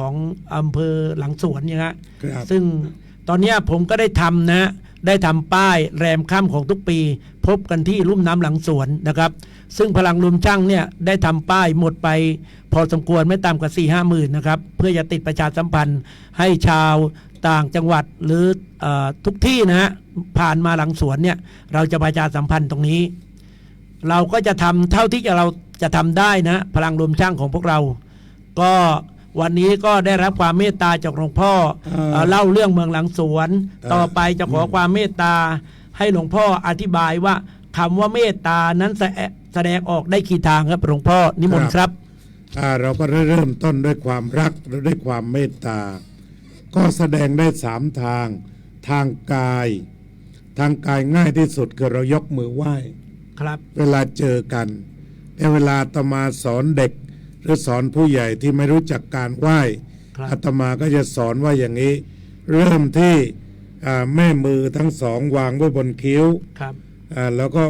[SPEAKER 8] องอำเภอหลังสวนเนี่ยฮะซึ่งตอนนี้ผมก็ได้ทำนะได้ทำป้ายแรมค่ำของทุกปีพบกันที่ลุ่มน้ำหลังสวนนะครับซึ่งพลังรวมช่างเนี่ยได้ทำป้ายหมดไปพอสมควรไม่ต่ำกว่า 4-5 หมื่นนะครับเพื่อจะติดประชาสัมพันธ์ให้ชาวต่างจังหวัดหรือทุกที่นะฮะผ่านมาหลังสวนเนี่ยเราจะประชาสัมพันธ์ตรงนี้เราก็จะทำเท่าที่เราจะทำได้นะพลังรวมช่างของพวกเราก็วันนี้ก็ได้รับความเมตตาจากหลวงพ่อเล่าเรื่องเมืองหลังสวนต่อไปจะขอความเมตตาให้หลวงพ่ออธิบายว่าคำว่าเมตตานั้นแสดงออกได้กี่ทางครับหลวงพ่อนิมนต์ครับ
[SPEAKER 4] เราก็เริ่มต้นด้วยความรักและด้วยความเมตตาก็แสดงได้3 ทางทางกายง่ายที่สุดคือเรายกมือไหว้
[SPEAKER 8] ครับ
[SPEAKER 4] เวลาเจอกันแต่เวลาอาตมาสอนเด็กหรือสอนผู้ใหญ่ที่ไม่รู้จักการไหว้อาตมาก็จะสอนว่าอย่างนี้เริ่มที่แม่มือทั้ง2วางไว้บนคิ้วแล้วก็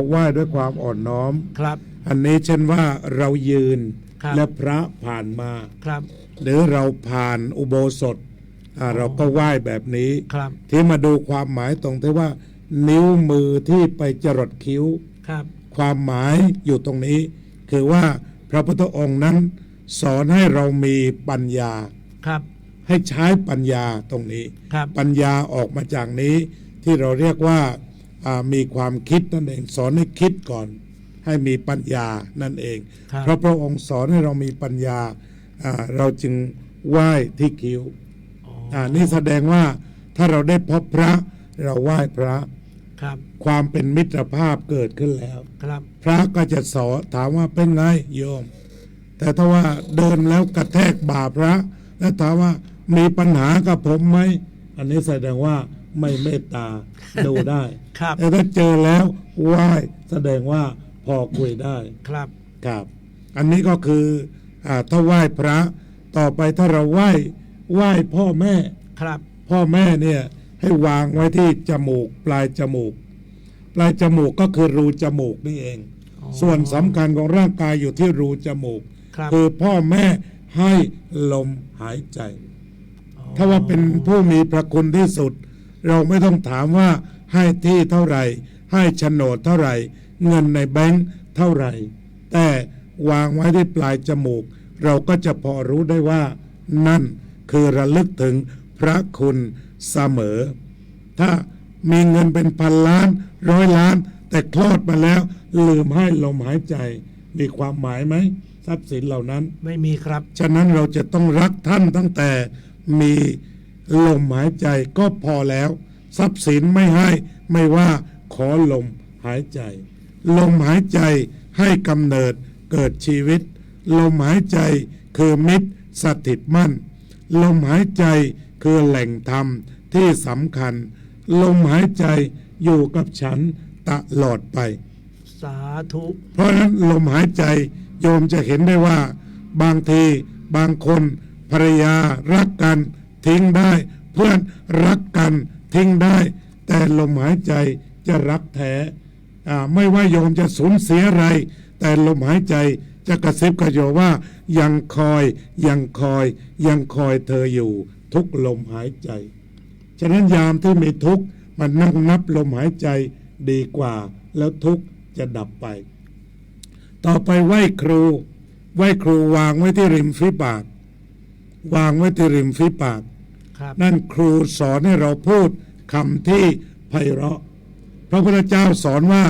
[SPEAKER 4] ไหว้ด้วยความอ่อนน้อมอันนี้เช่นว่าเรายืนและพระผ่านมาหรือเราผ่านอุโบสถเราก็ไหว้แบบนี้ที่มาดูความหมายตรงที่ว่านิ้วมือที่ไปจรดคิ้วความหมายอยู่ตรงนี้คือว่าพระพุทธองค์นั้นสอนให้เรามีปัญญาให้ใช้ปัญญาตรงนี้ปัญญาออกมาจากนี้ที่เราเรียกว่ามีความคิดนั่นเองสอนให้คิดก่อนให้มีปัญญานั่นเองเพราะพระองค์สอนให้เรามีปัญญาเราจึงไหว้ที่คิ้วนี่แสดงว่าถ้าเราได้พบพระเราไหว้พระความเป็นมิตรภาพเกิดขึ้นแล้วพระก็จะสอนถามว่าเป็นไงโยมแต่ถ้าว่าเดินแล้วกระแทกบ่าพระแล้วถามว่ามีปัญหากับผมไหมอันนี้แสดงว่าไม่เมตตาดูได้แต่ถ้าเจอแล้วไหว้แสดงว่าพอคุยได้ครับอันนี้ก็คือถ้าไหว้พระต่อไปถ้าเราไหว้พ่อแม่พ่อแม่เนี่ยให้วางไว้ที่จมูกปลายจมูกก็คือรูจมูกนี่เองส่วนสำคัญของร่างกายอยู่ที่รูจมูกคือพ่อแม่ให้ลมหายใจถ้าว่าเป็นผู้มีพระคุณที่สุดเราไม่ต้องถามว่าให้ที่เท่าไหร่ให้โฉนดเท่าไหร่เงินในแบงค์เท่าไหร่แต่วางไว้ที่ปลายจมูกเราก็จะพอรู้ได้ว่านั่นคือระลึกถึงพระคุณเสมอถ้ามีเงินเป็น1,000 ล้าน100 ล้านแต่คลอดมาแล้วลืมให้ลมหายใจมีความหมายไหมทรัพย์สินเหล่านั้น
[SPEAKER 8] ไม่มีครับ
[SPEAKER 4] ฉะนั้นเราจะต้องรักท่านตั้งแต่มีลมหายใจก็พอแล้วทรัพย์สินไม่ให้ไม่ว่าขอลมหายใจลมหายใจให้กำเนิดเกิดชีวิตลมหายใจคือมิตรสถิตมั่นลมหายใจคือแหล่งธรรมที่สำคัญลมหายใจอยู่กับฉันตลอดไป
[SPEAKER 8] สาธุ
[SPEAKER 4] เพราะฉะนั้นลมหายใจโยมจะเห็นได้ว่าบางทีบางคนภรรยารักกันทิ้งได้เพื่อนรักกันทิ้งได้แต่ลมหายใจจะรักแท้ไม่ว่าโยมจะสูญเสียอะไรแต่ลมหายใจ จะกระซิบกระโยว่ายังคอยยังคอยยังคอยเธออยู่ทุกลมหายใจฉะนั้นยามที่มีทุกข์มันนั่งนับลมหายใจดีกว่าแล้วทุกข์จะดับไปต่อไปไหว้ครูวางไว้ที่ริมฝีปากวางไว้ที่ริมฝีปากนั่นครูสอนให้เราพูดคำที่ไพเราะพระพุทธเจ้าสอนว่า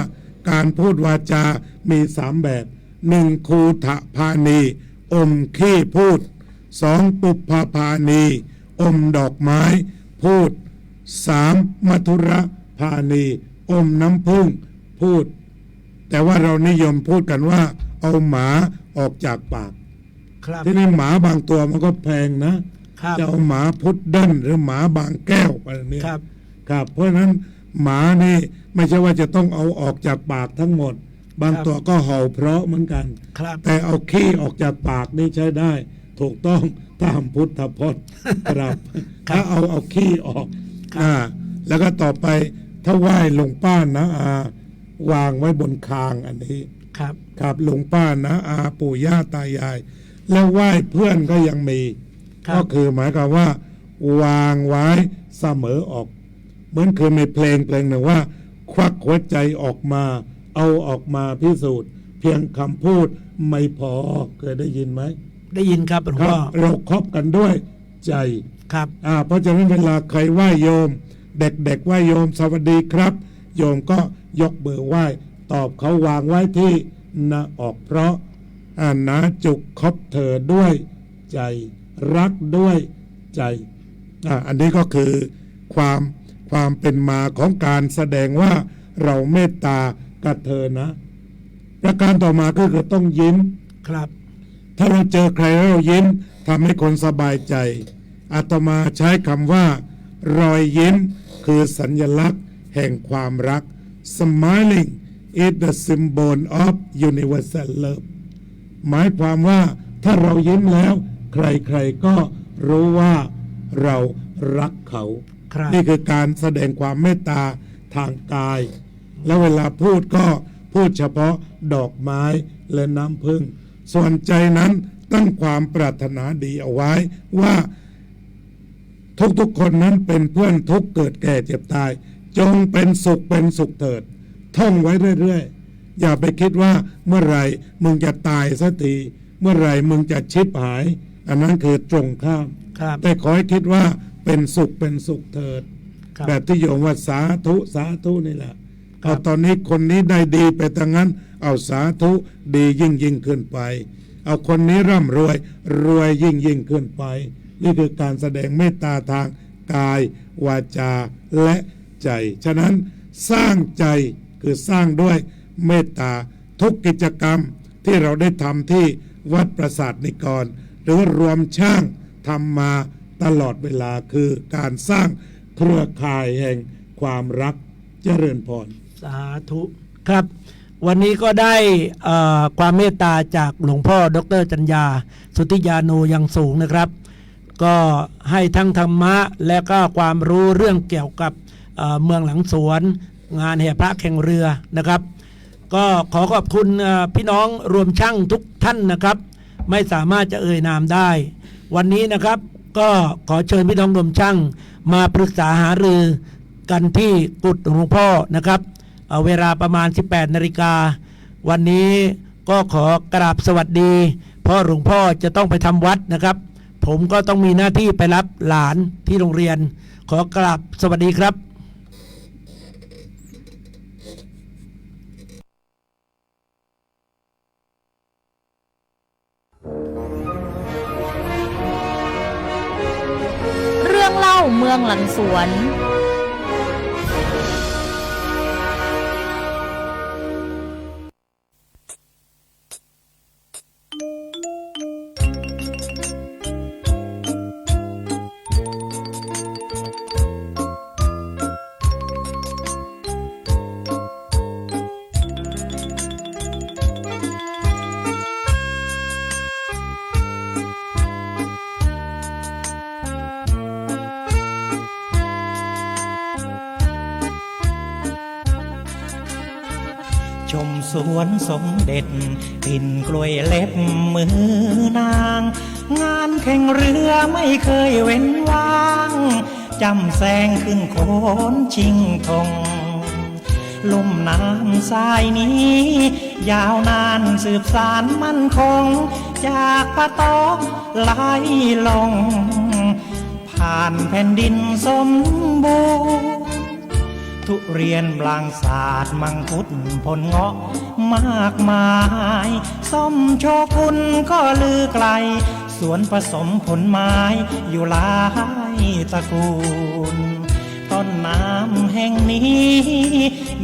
[SPEAKER 4] การพูดวาจามี3แบบ1คูทะพานีอมขี้พูด2ปุพพพานีอมดอกไม้พูด3มัทุระพานีอมน้ำผึ้งพูดแต่ว่าเรานิยมพูดกันว่าเอาหมาออกจากปากที่นี่หมาบางตัวมันก็แพงนะจะเอาหมาพุดเดิ้ลหรือหมาบางแก้วอะไรนี้ครับเพราะฉะนั้นหมานี่ไม่ใช่ว่าจะต้องเอาออกจากปากทั้งหมดบางตัวก็เห่าเพราะเหมือนกันแต่เอาขี้ออกจากปากนี่ใช้ได้ถูกต้องตามพุทธพจน์ครับถ้าเอาขี้ออกแล้วก็ต่อไปถ้าไหว้หลวงป้านะวางไว้บนคางอันนี้ครับหลวงป้านะปู่ย่าตายายแล้วไหว้เพื่อนก็ยังมีก็คือหมายความว่าวางไว้เสมอออกเหมือนเคยมีเพลงหนึ่งว่าควักหัวใจออกมาเอาออกมาพิสูจน์เพียงคำพูดไม่พอเคยได้ยินไหม
[SPEAKER 8] ได้ยินครับหลวงพ่อ
[SPEAKER 4] เราคบกันด้วยใจ
[SPEAKER 8] ครับ
[SPEAKER 4] เพราะฉะนั้นเวลาใครไหว้โยมเด็กๆไหว้โยมสวัสดีครับโยมก็ยกมือไหว้ตอบเขาวางไว้ที่หน้าอกเพราะนะจุกคบเธอด้วยใจรักด้วยใจอันนี้ก็คือความเป็นมาของการแสดงว่าเราเมตตากับเธอนะประการต่อมาก็คือต้องยิ้ม
[SPEAKER 8] ครับ
[SPEAKER 4] ถ้าเราเจอใครแล้วเรายิ้มทำให้คนสบายใจอาตมาใช้คำว่ารอยยิ้มคือสัญลักษณ์แห่งความรัก Smiling is the symbol of universal love หมายความว่าถ้าเรายิ้มแล้วใครๆก็รู้ว่าเรารักเขานี่คือการแสดงความเมตตาทางกายแล้วเวลาพูดก็พูดเฉพาะดอกไม้และน้ำผึ้งส่วนใจนั้นตั้งความปรารถนาดีเอาไว้ว่าทุกๆคนนั้นเป็นเพื่อนทุกเกิดแก่เจ็บตายจงเป็นสุขเถิดท่องไว้เรื่อยๆอย่าไปคิดว่าเมื่อไหร่มึงจะตายสักทีเมื่อไหร่มึงจะชิบหายอันนั้นคือตรงข้ามแต่ขอให้คิดว่าเป็นสุขเถิดแบบที่โยมว่าสาธุนี่แหละเอาตอนนี้คนนี้ได้ดีไปทางนั้นเอาสาธุดียิ่งขึ้นไปเอาคนนี้ร่ำรวยยิ่งขึ้นไปนี่คือการแสดงเมตตาทางกายวาจาและใจฉะนั้นสร้างใจคือสร้างด้วยเมตตาทุกกิจกรรมที่เราได้ทำที่วัดปราสาทนิกรหรือรวมช่างทำมาตลอดเวลาคือการสร้างเครือข่ายแห่งความรักเจริญพร
[SPEAKER 8] สาธุครับวันนี้ก็ได้ความเมตตาจากหลวงพ่อดร.จัญญาสุทธิยาโนยังสูงนะครับก็ให้ทั้งธรรมะและก็ความรู้เรื่องเกี่ยวกับเมืองหลังสวนงานแห่พระแข่งเรือนะครับก็ขอขอบคุณพี่น้องรวมช่างทุกท่านนะครับไม่สามารถจะเอ่ยนามได้วันนี้นะครับก็ขอเชิญพี่น้องรวมช่างมาปรึกษาหารือกันที่กุฏหลวงพ่อนะครับเวลาประมาณ 18 นาฬิกาวันนี้ก็ขอกราบสวัสดีเพราะหลวงพ่อจะต้องไปทำวัดนะครับผมก็ต้องมีหน้าที่ไปรับหลานที่โรงเรียนขอกราบสวัสดีครับ
[SPEAKER 6] เรื่องเล่าเมืองหลังสวน
[SPEAKER 12] ชมสวนสมเด็จกินกล้วยเล็บมือนางงานแข่งเรือไม่เคยเว้นว่างจำแซงขึ้นโขนชิงธงลุ่มน้ำสายนี้ยาวนานสืบสานมั่นคงจากปะตองไหลลงผ่านแผ่นดินสมบูรณ์ทุเรียนบลางศาสตร์มังคุดผลเงาะมากมายส้มโชกุนก็ลือไกลสวนผสมผลไม้อยู่หลายตระกูลต้นน้ำแห่งนี้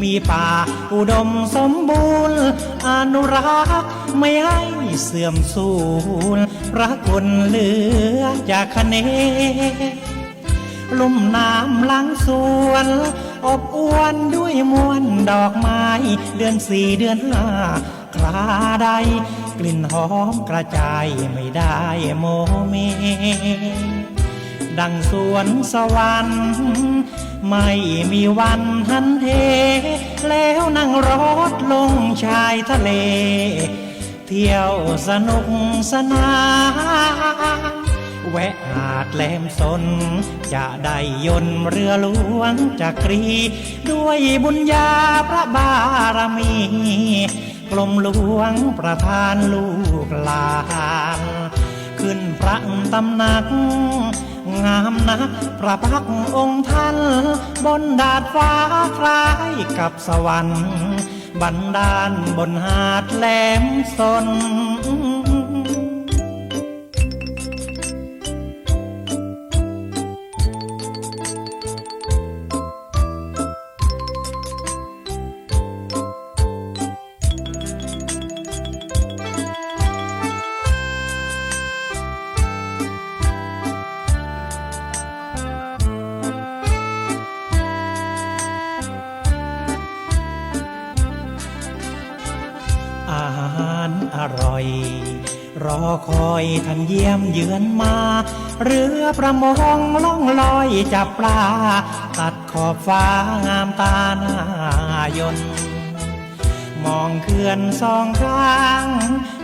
[SPEAKER 12] มีป่าอุดมสมบูรณ์อนุรักษ์ไม่ให้เสื่อมสูญพระคุณเหลือจากคะเนลุ่มน้ำหลังสวนอบอวลด้วยมวลดอกไม้เดือนสี่เดือนห้าคราใดกลิ่นหอมกระจายไม่ได้โมเมดังสวนสวรรค์ไม่มีวันหันเหแล้วนั่งรถลงชายทะเลเที่ยวสนุกสนานแวะหาดแหลมสนจะได้ยนต์เรือหลวงจักรีด้วยบุญญาพระบารมีกรมหลวงประทานลูกหลานขึ้นพระตำหนักงามนักพระพักตร์องค์ท่านบนดาดฟ้าคล้ายกับสวรรค์บันดาลบนหาดแหลมสนอร่อยรอคอยท่านเยี่ยมเยือนมาเรือประมงล่องลอยจับปลาตัดขอบฟ้างามตาหน้ายนมองเขื่อนสองข้าง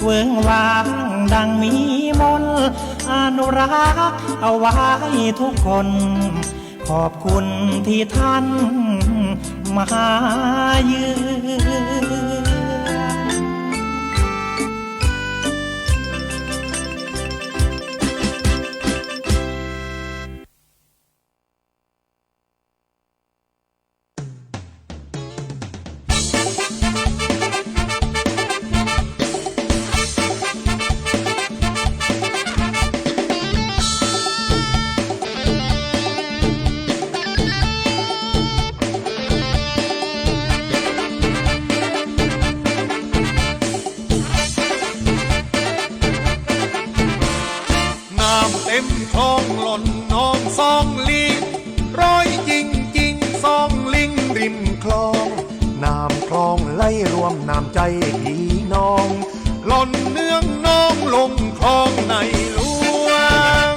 [SPEAKER 12] เวิ้งว้างดังมีมนต์อนุรักษ์เอาไว้ทุกคนขอบคุณที่ท่านมาเยือน
[SPEAKER 13] คลองหล่นน้องซองลิงร้อยจริงจริงซองลิงริมคลองน้ำคลองไหลรวมน้ำใจพี่น้องหล่นเนื่องน้องลงคลองในหลวง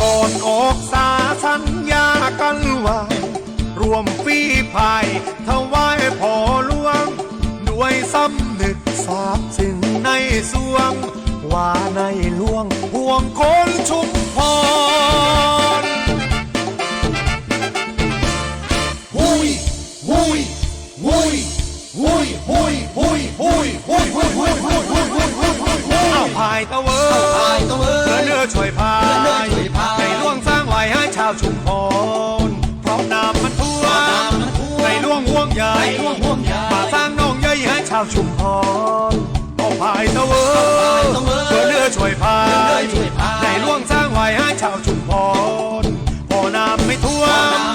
[SPEAKER 13] ก่อนออกสาสัญญากันไว้รวมฝีพายถวายพ่อหลวงด้วยสำนึกซาบซึ้งในสวงว่าในหลวงห่วงคนชุมพรหุยหุยหุยหุยหุยหุยหุยหุยหุยหุยหุยหุยหุยหุยหุยเอาพายตะเวยเรือช่วยพายในหลวงสร้างไว้ให้ชาวชุมพรเพราะน้ำมันท่วมในหลวงห่วงใหญ่มาสร้างน้องใหญ่ให้ชาวชุมพรพายตะเวยเรือช่วยพายในหลวงสร้างไว้ให้ชาวชุมพรพอน้ำไม่ท่ว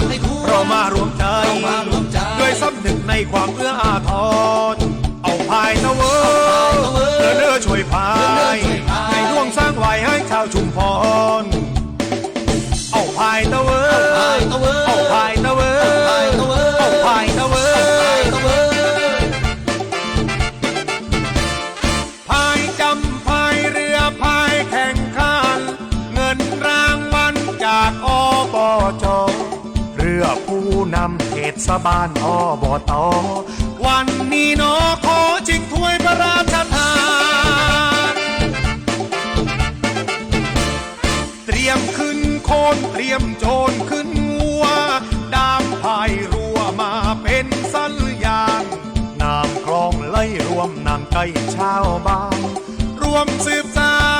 [SPEAKER 13] มเรามารวมใจด้วยสำนึกในความเอื้ออาทรเอาพายตะเวยเรือช่วยพายในหลวงสร้างไว้ให้ชาวชุมพรเอาพายตะเวยเอาพายตะเวยเอาพายตะเวยแข่งขันเงินรางวัลจากอบจเรือ พื่อผู้นำเทศบาลอบต.วันนี้นอขอชิงถ้วยพระราชทานเตรียมขึ้นโคนเตรียมโจรขึ้นงัวดามพายรัวมาเป็นสัญญาณน้ำคลองไหลรวมน้ำใจชาวบ้านรวมสืบสาน